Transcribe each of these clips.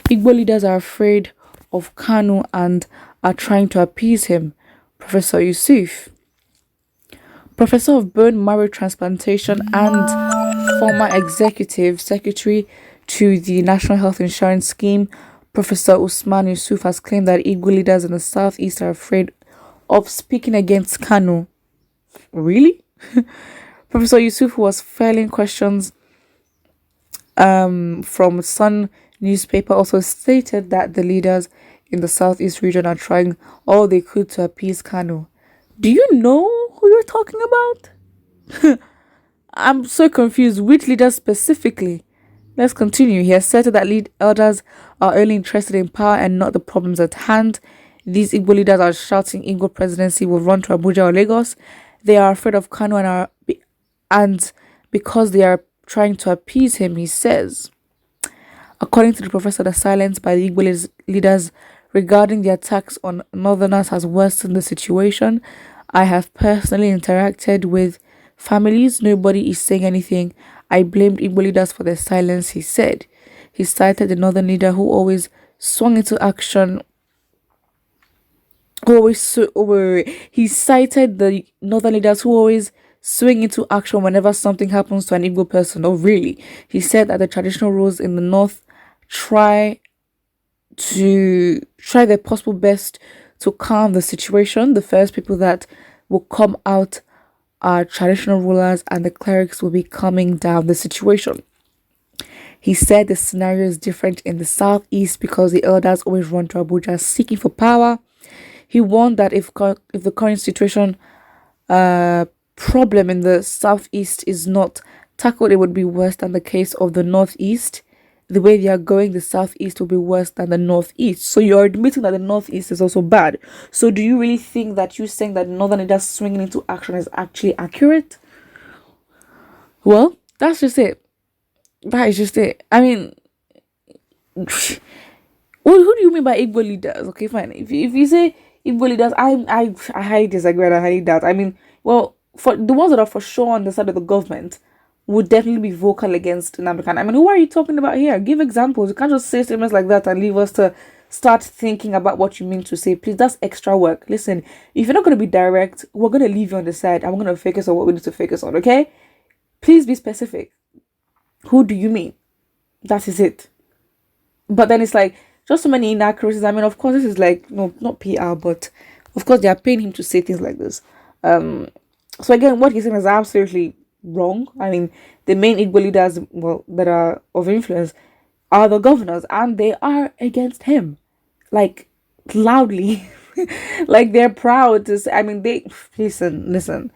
Igbo leaders are afraid of Kanu and are trying to appease him. Professor Yusuf, professor of bone marrow transplantation and former executive secretary to the National Health Insurance Scheme, Professor Usman Yusuf has claimed that Igbo leaders in the southeast are afraid of speaking against Kanu. Really? Professor Yusuf was filing questions from Sun newspaper also stated that the leaders in the southeast region are trying all they could to appease Kanu. Do you know who you're talking about? I'm so confused. Which leaders specifically? Let's continue. He has said that lead elders are only interested in power and not the problems at hand. These Igbo leaders are shouting Igbo presidency will run to Abuja or Lagos. They are afraid of Kanu and because they are trying to appease him, he says. According to the professor, the silence by the Igbo leaders regarding the attacks on northerners has worsened the situation. I have personally interacted with families. Nobody is saying anything. I blamed Igbo leaders for their silence, he said. He cited the northern leader who always swung into action. He cited the northern leaders who always swing into action whenever something happens to an Igbo person. Oh, really? He said that the traditional rules in the north try their possible best to calm the situation. The first people that will come out are traditional rulers, and the clerics will be calming down the situation. He said the scenario is different in the southeast because the elders always run to Abuja seeking for power. He warned that if the current situation problem in the southeast is not tackled, it would be worse than the case of the northeast. The way they are going, the southeast will be worse than the northeast. So you're admitting that the northeast is also bad. So do you really think that you saying that northern leaders swinging into action is actually accurate? Well, that's just it. That is just it. I mean, who do you mean by Igbo leaders? Okay, fine. If you say Igbo leaders, I highly disagree and I highly doubt. I mean, well, for the ones that are for sure on the side of the government would definitely be vocal against Nnamdi. I mean, who are you talking about here? Give examples. You can't just say statements like that and leave us to start thinking about what you mean to say. Please, that's extra work. Listen, if you're not going to be direct, we're going to leave you on the side and we're going to focus on what we need to focus on, okay? Please be specific. Who do you mean? That is it. But then it's like, just so many inaccuracies. I mean, of course, this is like, no, not PR, but of course, they are paying him to say things like this. So again, what he's saying is absolutely wrong. I mean, the main Igbo leaders, well, that are of influence are the governors, and they are against him, like, loudly. Like, they're proud to say, I mean, they, listen,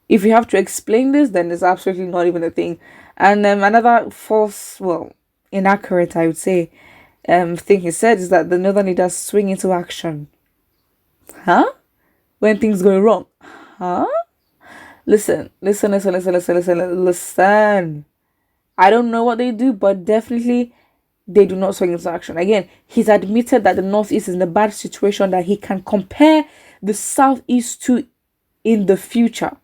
if you have to explain this, then it's absolutely not even a thing. And another false, well, inaccurate, I would say, thing he said is that the northern leaders swing into action. Huh? When things go wrong. Huh? Listen. I don't know what they do, but definitely they do not swing into action. Again, he's admitted that the northeast is in a bad situation that he can compare the southeast to in the future.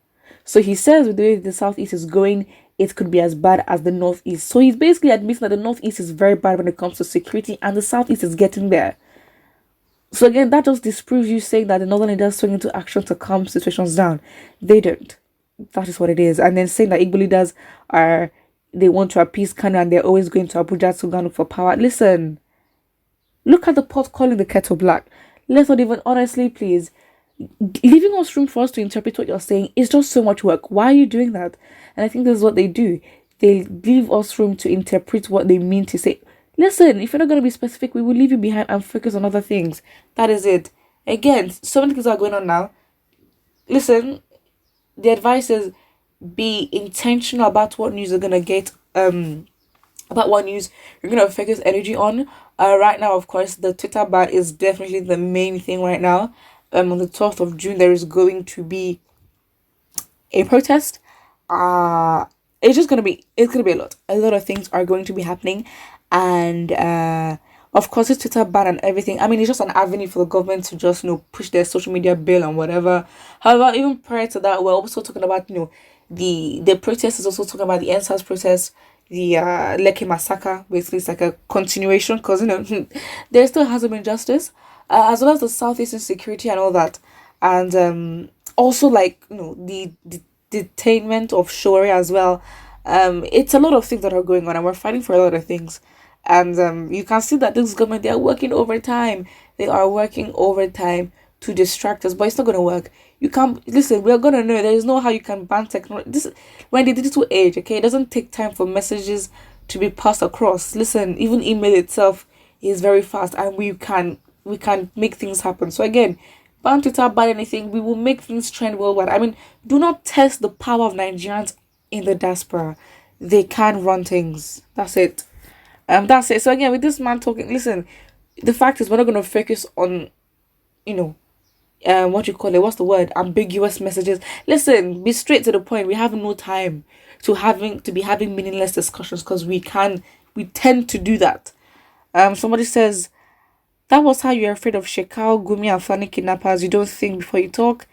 So he says with the way the southeast is going, it could be as bad as the northeast. So he's basically admitting that the northeast is very bad when it comes to security, and the southeast is getting there. So again, that just disproves you saying that the northern leaders swing into action to calm situations down. They don't. That is what it is. And then saying that Igbo leaders they want to appease Kanu and they're always going to Abuja to Ghana for power. Listen, look at the pot calling the kettle black. Let's not even, honestly, please, leaving us room for us to interpret what you're saying is just so much work. Why are you doing that? And I think this is what they do. They leave us room to interpret what they mean to say. Listen, if you're not going to be specific, we will leave you behind and focus on other things. That is it. Again, so many things are going on now. Listen, the advice is be intentional about what news you're going to get, about what news you're going to focus energy on. Right now, of course, the Twitter ban is definitely the main thing right now. On the 12th of June, there is going to be a protest. It's going to be a lot. A lot of things are going to be happening. And of course, it's Twitter ban and everything. I mean, it's just an avenue for the government to just, push their social media bill and whatever. However, even prior to that, we're also talking about, the protest is also talking about the NSAS protest, Lekki massacre. Basically, it's like a continuation because there still hasn't been justice, as well as the southeast insecurity and all that, and also like the detainment of Shori as well. It's a lot of things that are going on, and we're fighting for a lot of things. And you can see that this government, they are working overtime. They are working overtime to distract us, but it's not gonna work. You can't listen. We're gonna know there is no how you can ban technology. This when the digital age, okay, it doesn't take time for messages to be passed across. Listen, even email itself is very fast, and we can make things happen. So again, ban Twitter, ban anything. We will make things trend worldwide. I mean, do not test the power of Nigerians in the diaspora. They can run things. That's it. That's it. So again, with this man talking, listen, the fact is we're not gonna focus on, you know, what you call it, what's the word? Ambiguous messages. Listen, be straight to the point. We have no time to be having meaningless discussions because we tend to do that. Somebody says that was how you're afraid of Shekau, Gumi, and Fulani kidnappers. You don't think before you talk.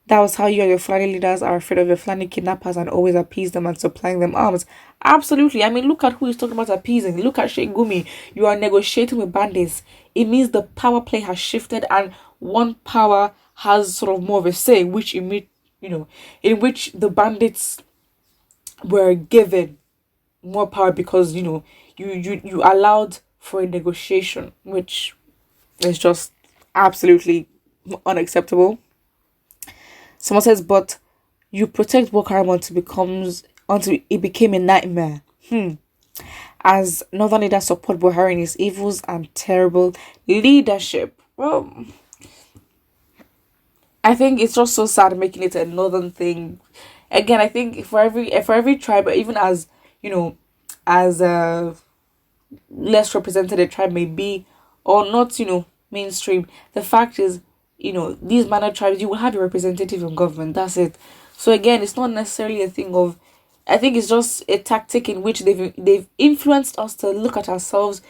That was how you and your Fulani leaders are afraid of your Fulani kidnappers and always appease them and supplying them arms. Absolutely. I mean, look at who is talking about appeasing. Look at Sheikh Gumi. You are negotiating with bandits. It means the power play has shifted and one power has sort of more of a say, in which the bandits were given more power because you allowed for a negotiation, which is just absolutely unacceptable. Someone says, but you protect Boko Haram until it became a nightmare. As northern leaders support Buhari in his evils and terrible leadership. Well, I think it's just so sad making it a northern thing. Again, I think for every tribe, even as as less represented a tribe may be, or not, mainstream. The fact is, these minor tribes, you will have a representative in government. That's it. So again, it's not necessarily a thing of. I think it's just a tactic in which they've influenced us to look at ourselves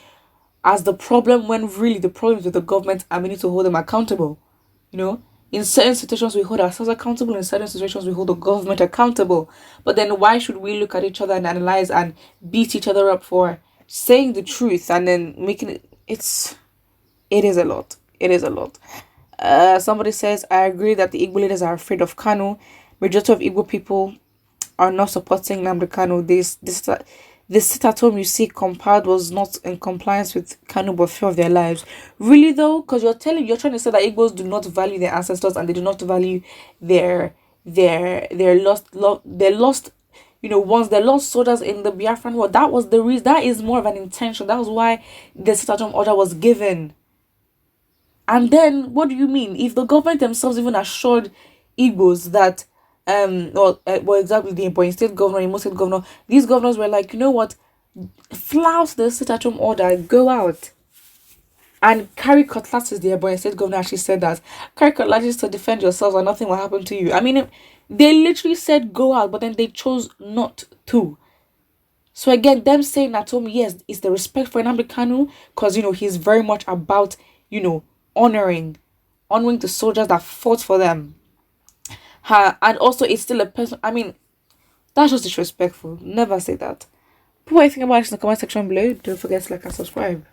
as the problem when really the problem is with the government and we need to hold them accountable. In certain situations we hold ourselves accountable, in certain situations we hold the government accountable. But then why should we look at each other and analyze and beat each other up for saying the truth and then making it is a lot. It is a lot. Somebody says, I agree that the Igbo leaders are afraid of Kanu. Majority of Igbo people are not supporting Nnamdi Kanu. This sit at home you see compiled was not in compliance with Kanu but fear of their lives. Really though, because you're trying to say that Igbos do not value their ancestors and they do not value their lost ones, their lost soldiers in the Biafran war. That was the reason. That is more of an intention. That was why the sit at home order was given. And then what do you mean if the government themselves even assured Igbos that exactly the Ebonyi state governor, Imo state governor, these governors were like, you know what, flout the sit-at-home order, go out and carry cutlasses. The Ebonyi state governor actually said that, carry cutlasses to defend yourselves and nothing will happen to you. I mean, they literally said go out, but then they chose not to. So again, them saying at home, yes, it's the respect for Nnamdi Kanu, because he's very much about honoring the soldiers that fought for them. And also it's still a person. I mean, that's just disrespectful. Never say that. Put what you think about it in the comment section below. Don't forget to like and subscribe.